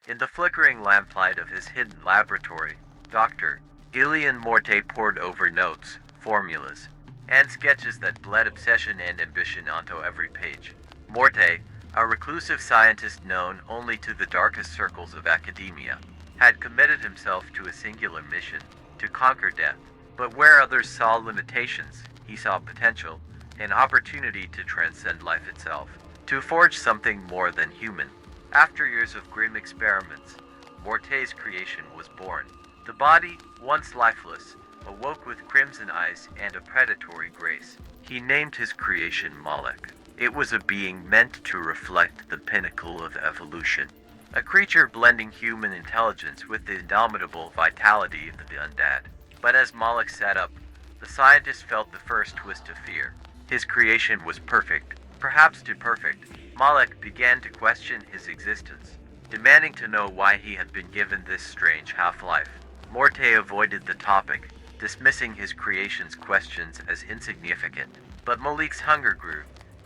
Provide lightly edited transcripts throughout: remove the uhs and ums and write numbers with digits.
In the flickering lamplight of his hidden laboratory, Dr. Gillian Morte pored over notes, formulas, and sketches that bled obsession and ambition onto every page. Morte, a reclusive scientist known only to the darkest circles of academia, had committed himself to a singular mission, to conquer death. But where others saw limitations, he saw potential, an opportunity to transcend life itself, to forge something more than human. After years of grim experiments, Morte's creation was born. The body, once lifeless, awoke with crimson eyes and a predatory grace. He named his creation Moloch. It was a being meant to reflect the pinnacle of evolution, a creature blending human intelligence with the indomitable vitality of the undead. But as Moloch sat up, the scientist felt the first twist of fear. His creation was perfect, perhaps too perfect. Moloch began to question his existence, demanding to know why he had been given this strange half-life. Morte avoided the topic, dismissing his creation's questions as insignificant. But Malik's hunger grew,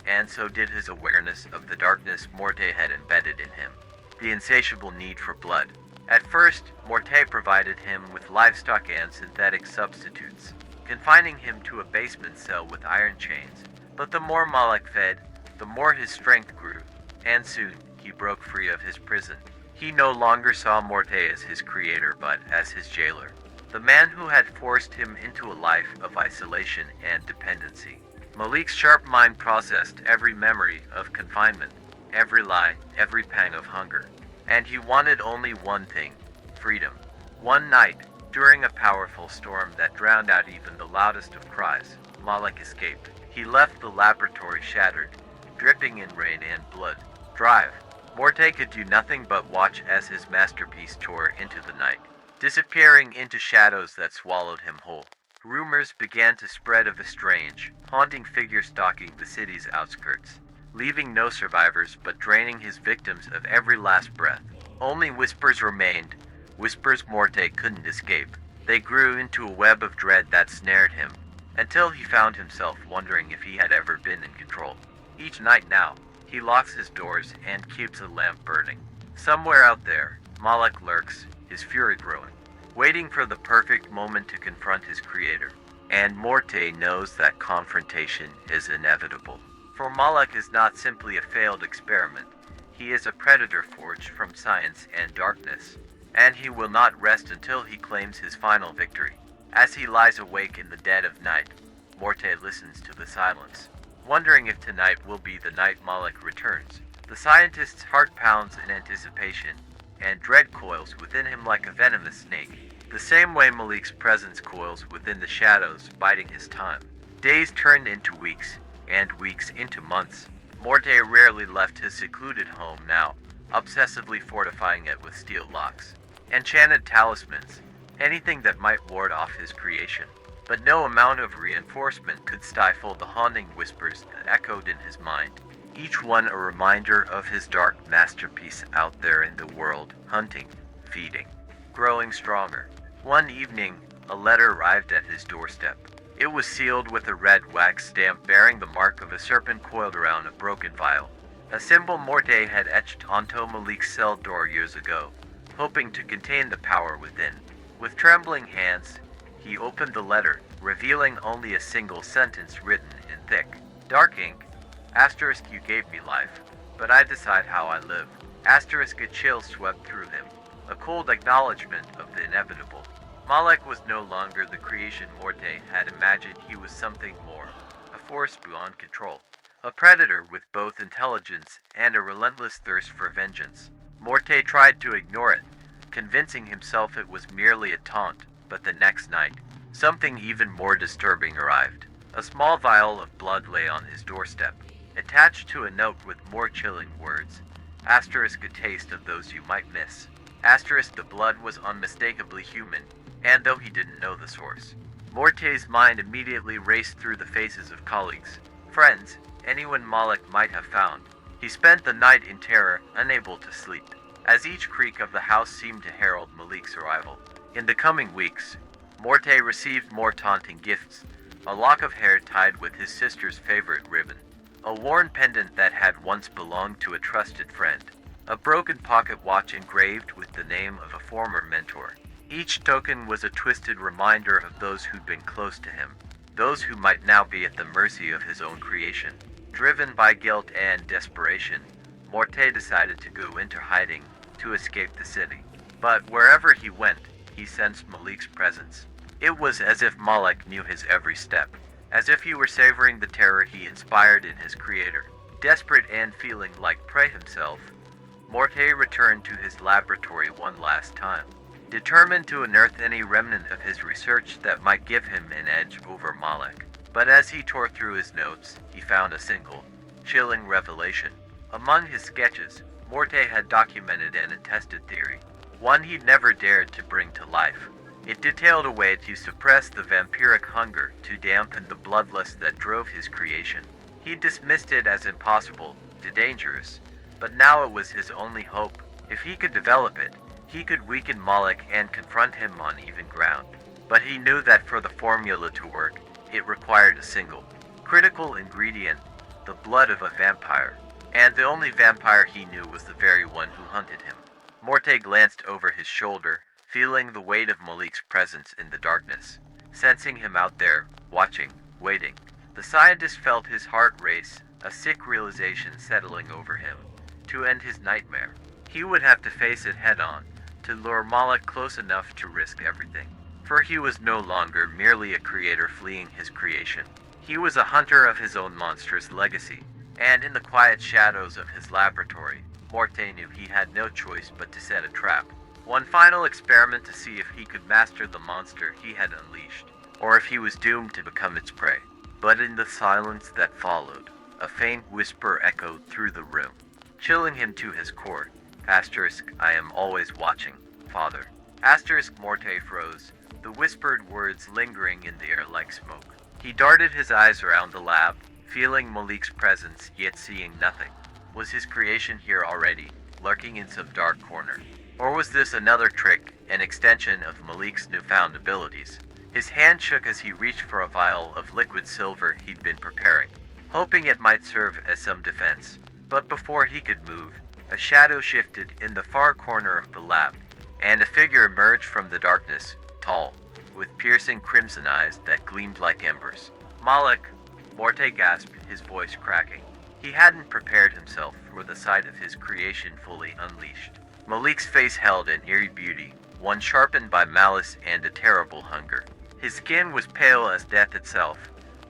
and so did his awareness of the darkness Morte had embedded in him, the insatiable need for blood. At first, Morte provided him with livestock and synthetic substitutes, confining him to a basement cell with iron chains. But the more Moloch fed, the more his strength grew, and soon he broke free of his prison. He no longer saw Morte as his creator, but as his jailer, the man who had forced him into a life of isolation and dependency. Malik's sharp mind processed every memory of confinement, every lie, every pang of hunger. And he wanted only one thing: freedom. One night, during a powerful storm that drowned out even the loudest of cries, Moloch escaped. He left the laboratory shattered, dripping in rain and blood. Drive. Morte could do nothing but watch as his masterpiece tore into the night, disappearing into shadows that swallowed him whole. Rumors began to spread of a strange, haunting figure stalking the city's outskirts, leaving no survivors but draining his victims of every last breath. Only whispers remained, whispers Morte couldn't escape. They grew into a web of dread that snared him, until he found himself wondering if he had ever been in control. Each night now, he locks his doors and keeps a lamp burning. Somewhere out there, Moloch lurks, his fury growing, waiting for the perfect moment to confront his creator. And Morte knows that confrontation is inevitable. For Moloch is not simply a failed experiment. He is a predator forged from science and darkness, and he will not rest until he claims his final victory. As he lies awake in the dead of night, Morte listens to the silence, wondering if tonight will be the night Moloch returns. The scientist's heart pounds in anticipation, and dread coils within him like a venomous snake, the same way Malik's presence coils within the shadows, biding his time. Days turned into weeks, and weeks into months. Morte rarely left his secluded home now, obsessively fortifying it with steel locks, enchanted talismans, anything that might ward off his creation. But no amount of reinforcement could stifle the haunting whispers that echoed in his mind, each one a reminder of his dark masterpiece out there in the world, hunting, feeding, growing stronger. One evening, a letter arrived at his doorstep. It was sealed with a red wax stamp bearing the mark of a serpent coiled around a broken vial, a symbol Morte had etched onto Malik's cell door years ago, hoping to contain the power within. With trembling hands, he opened the letter, revealing only a single sentence written in thick, dark ink. Asterisk, you gave me life, but I decide how I live. Asterisk, a chill swept through him, a cold acknowledgement of the inevitable. Moloch was no longer the creation Morte had imagined. He was something more, a force beyond control, a predator with both intelligence and a relentless thirst for vengeance. Morte tried to ignore it, convincing himself it was merely a taunt, but the next night, something even more disturbing arrived. A small vial of blood lay on his doorstep, attached to a note with more chilling words. Asterisk, a taste of those you might miss. Asterisk, the blood was unmistakably human, and though he didn't know the source. Morte's mind immediately raced through the faces of colleagues, friends, anyone Moloch might have found. He spent the night in terror, unable to sleep, as each creak of the house seemed to herald Malik's arrival. In the coming weeks, Morte received more taunting gifts, a lock of hair tied with his sister's favorite ribbon, a worn pendant that had once belonged to a trusted friend, a broken pocket watch engraved with the name of a former mentor. Each token was a twisted reminder of those who'd been close to him, those who might now be at the mercy of his own creation. Driven by guilt and desperation, Morte decided to go into hiding to escape the city. But wherever he went, he sensed Malik's presence. It was as if Malik knew his every step, as if he were savoring the terror he inspired in his creator. Desperate and feeling like prey himself, Morte returned to his laboratory one last time, determined to unearth any remnant of his research that might give him an edge over Malik. But as he tore through his notes, he found a single, chilling revelation. Among his sketches, Morte had documented an attested theory, one he'd never dared to bring to life. It detailed a way to suppress the vampiric hunger to dampen the bloodlust that drove his creation. He dismissed it as impossible, too dangerous, but now it was his only hope. If he could develop it, he could weaken Malik and confront him on even ground. But he knew that for the formula to work, it required a single, critical ingredient, the blood of a vampire. And the only vampire he knew was the very one who hunted him. Morte glanced over his shoulder, feeling the weight of Malik's presence in the darkness, sensing him out there, watching, waiting. The scientist felt his heart race, a sick realization settling over him. To end his nightmare, he would have to face it head-on, to lure Malik close enough to risk everything. For he was no longer merely a creator fleeing his creation. He was a hunter of his own monstrous legacy, and in the quiet shadows of his laboratory, Morte knew he had no choice but to set a trap. One final experiment to see if he could master the monster he had unleashed, or if he was doomed to become its prey. But in the silence that followed, a faint whisper echoed through the room, chilling him to his core. I am always watching, Father. Morte froze, the whispered words lingering in the air like smoke. He darted his eyes around the lab, feeling Malik's presence yet seeing nothing. Was his creation here already, lurking in some dark corner? Or was this another trick, an extension of Malik's newfound abilities? His hand shook as he reached for a vial of liquid silver he'd been preparing, hoping it might serve as some defense. But before he could move, a shadow shifted in the far corner of the lab, and a figure emerged from the darkness, tall, with piercing crimson eyes that gleamed like embers. Malik, Morte gasped, his voice cracking. He hadn't prepared himself for the sight of his creation fully unleashed. Malik's face held an eerie beauty, one sharpened by malice and a terrible hunger. His skin was pale as death itself,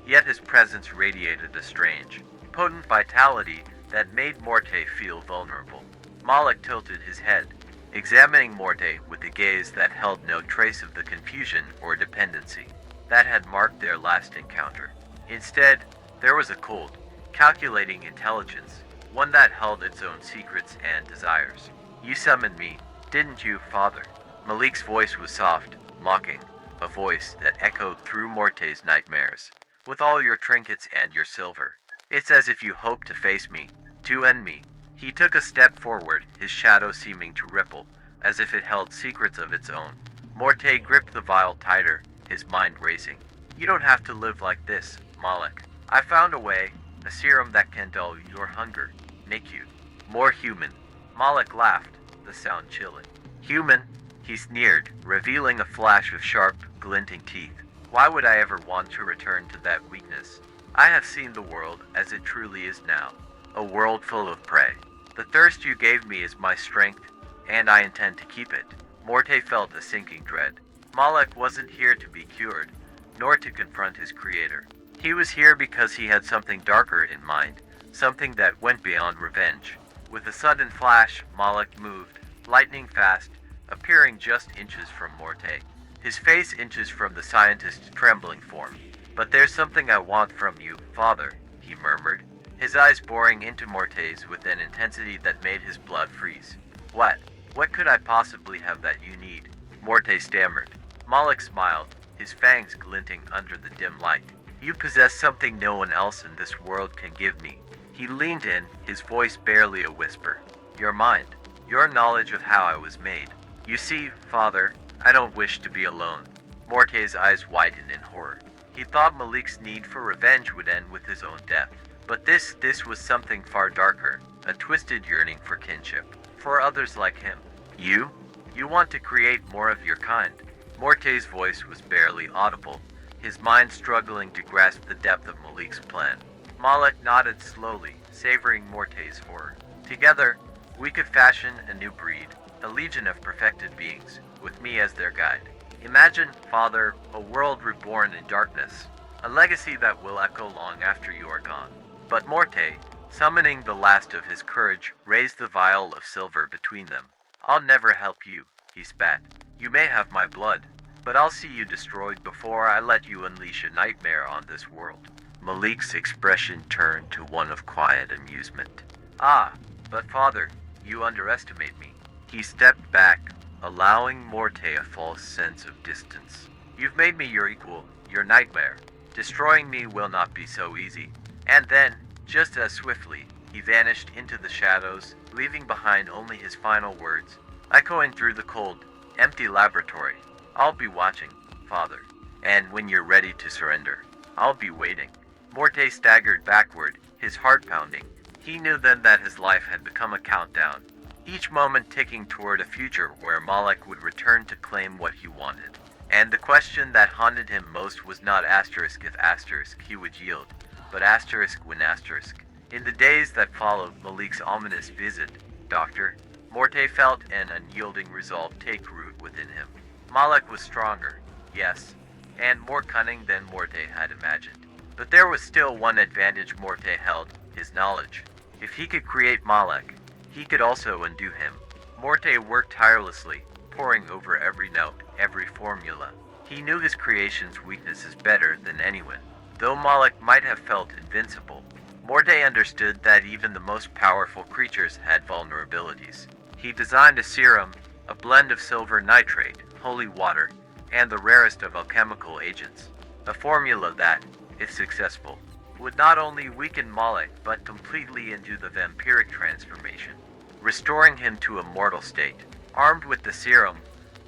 yet his presence radiated a strange, potent vitality that made Morte feel vulnerable. Malik tilted his head, examining Morte with a gaze that held no trace of the confusion or dependency that had marked their last encounter. Instead, there was a cold, calculating intelligence, one that held its own secrets and desires. You summoned me, didn't you, Father? Malik's voice was soft, mocking, a voice that echoed through Morte's nightmares. With all your trinkets and your silver, it's as if you hoped to face me, to end me. He took a step forward, his shadow seeming to ripple, as if it held secrets of its own. Morte gripped the vial tighter, his mind racing. You don't have to live like this, Malik. I found a way, a serum that can dull your hunger, make you more human. Malik laughed, the sound chilling. Human? He sneered, revealing a flash of sharp, glinting teeth. Why would I ever want to return to that weakness? I have seen the world as it truly is now, a world full of prey. The thirst you gave me is my strength, and I intend to keep it. Morte felt a sinking dread. Malik wasn't here to be cured, nor to confront his creator. He was here because he had something darker in mind, something that went beyond revenge. With a sudden flash, Malik moved, lightning fast, appearing just inches from Morte, his face inches from the scientist's trembling form. But there's something I want from you, Father, he murmured, his eyes boring into Morte's with an intensity that made his blood freeze. What? What could I possibly have that you need? Morte stammered. Malik smiled, his fangs glinting under the dim light. You possess something no one else in this world can give me. He leaned in, his voice barely a whisper. Your mind, your knowledge of how I was made. You see, Father, I don't wish to be alone. Morte's eyes widened in horror. He thought Malik's need for revenge would end with his own death. But this was something far darker, a twisted yearning for kinship. for others like him. You? You want to create more of your kind. Morte's voice was barely audible, his mind struggling to grasp the depth of Malik's plan. Malik nodded slowly, savoring Morte's horror. Together, we could fashion a new breed, a legion of perfected beings, with me as their guide. Imagine, Father, a world reborn in darkness, a legacy that will echo long after you are gone. But Morte, summoning the last of his courage, raised the vial of silver between them. I'll never help you, he spat. You may have my blood, but I'll see you destroyed before I let you unleash a nightmare on this world. Malik's expression turned to one of quiet amusement. Ah, but Father, you underestimate me. He stepped back, allowing Morte a false sense of distance. You've made me your equal, your nightmare. Destroying me will not be so easy. And then, just as swiftly, he vanished into the shadows, leaving behind only his final words, echoing through the cold, empty laboratory. I'll be watching, Father. And when you're ready to surrender, I'll be waiting. Morte staggered backward, his heart pounding. He knew then that his life had become a countdown, each moment ticking toward a future where Malik would return to claim what he wanted. And the question that haunted him most was not asterisk if asterisk he would yield, but asterisk when asterisk. In the days that followed Malik's ominous visit, Doctor, Morte felt an unyielding resolve take root within him. Malik was stronger, yes, and more cunning than Morte had imagined. But there was still one advantage Morte held, his knowledge. If he could create Malik, he could also undo him. Morte worked tirelessly, poring over every note, every formula. He knew his creation's weaknesses better than anyone. Though Malik might have felt invincible, Morte understood that even the most powerful creatures had vulnerabilities. He designed a serum, a blend of silver nitrate, holy water, and the rarest of alchemical agents. A formula that, if successful, would not only weaken Malik but completely undo the vampiric transformation, restoring him to a mortal state. Armed with the serum,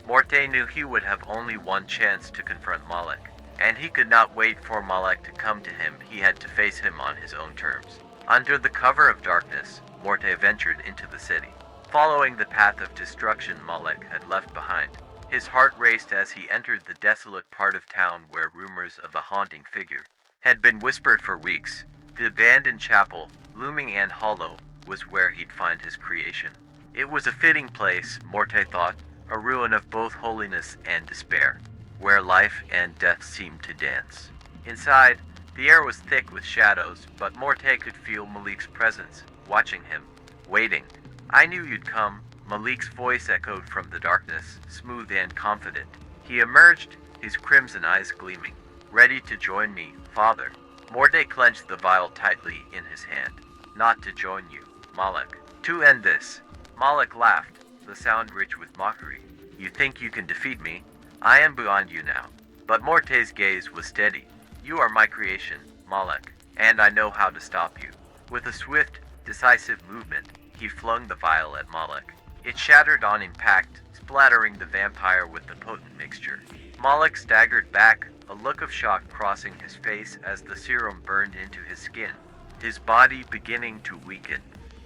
Morte knew he would have only one chance to confront Malik, and he could not wait for Malik to come to him. He had to face him on his own terms. Under the cover of darkness, Morte ventured into the city, following the path of destruction Malik had left behind. His heart raced as he entered the desolate part of town where rumors of a haunting figure had been whispered for weeks. The abandoned chapel, looming and hollow, was where he'd find his creation. It was a fitting place, Morte thought, a ruin of both holiness and despair, where life and death seemed to dance. Inside, the air was thick with shadows, but Morte could feel Malik's presence, watching him, waiting. I knew you'd come, Malik's voice echoed from the darkness, smooth and confident. He emerged, his crimson eyes gleaming. Ready to join me, Father. Morte clenched the vial tightly in his hand. Not to join you, Malik. To end this. Malik laughed, the sound rich with mockery. You think you can defeat me? I am beyond you now. But Morte's gaze was steady. You are my creation, Malik, and I know how to stop you. With a swift, decisive movement, he flung the vial at Malik. It shattered on impact, splattering the vampire with the potent mixture. Malik staggered back, a look of shock crossing his face as the serum burned into his skin, his body beginning to weaken,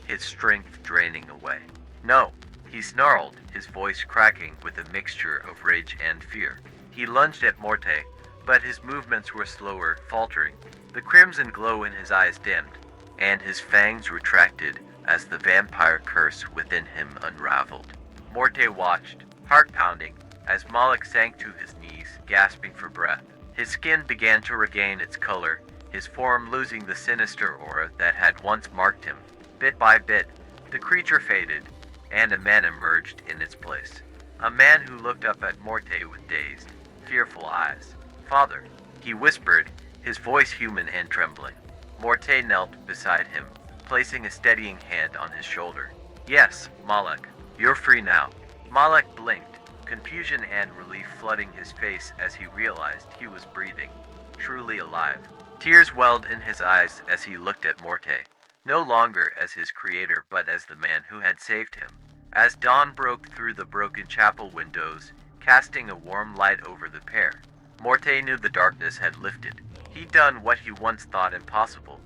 his strength draining away. No, he snarled, his voice cracking with a mixture of rage and fear. He lunged at Morte, but his movements were slower, faltering. The crimson glow in his eyes dimmed, and his fangs retracted as the vampire curse within him unraveled. Morte watched, heart pounding, as Malik sank to his knees, gasping for breath. His skin began to regain its color, his form losing the sinister aura that had once marked him. Bit by bit, the creature faded, and a man emerged in its place. A man who looked up at Morte with dazed, fearful eyes. Father, he whispered, his voice human and trembling. Morte knelt beside him, placing a steadying hand on his shoulder. Yes, Malik, you're free now. Malik blinked, confusion and relief flooding his face as he realized he was breathing, truly alive. Tears welled in his eyes as he looked at Morte, no longer as his creator but as the man who had saved him. As dawn broke through the broken chapel windows, casting a warm light over the pair, Morte knew the darkness had lifted. He'd done what he once thought impossible.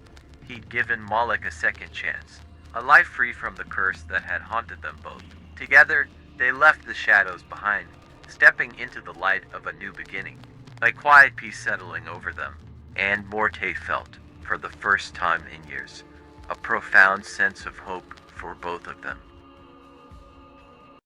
He'd given Malik a second chance, a life free from the curse that had haunted them both. Together, they left the shadows behind, stepping into the light of a new beginning, a quiet peace settling over them, and Morte felt, for the first time in years, a profound sense of hope for both of them.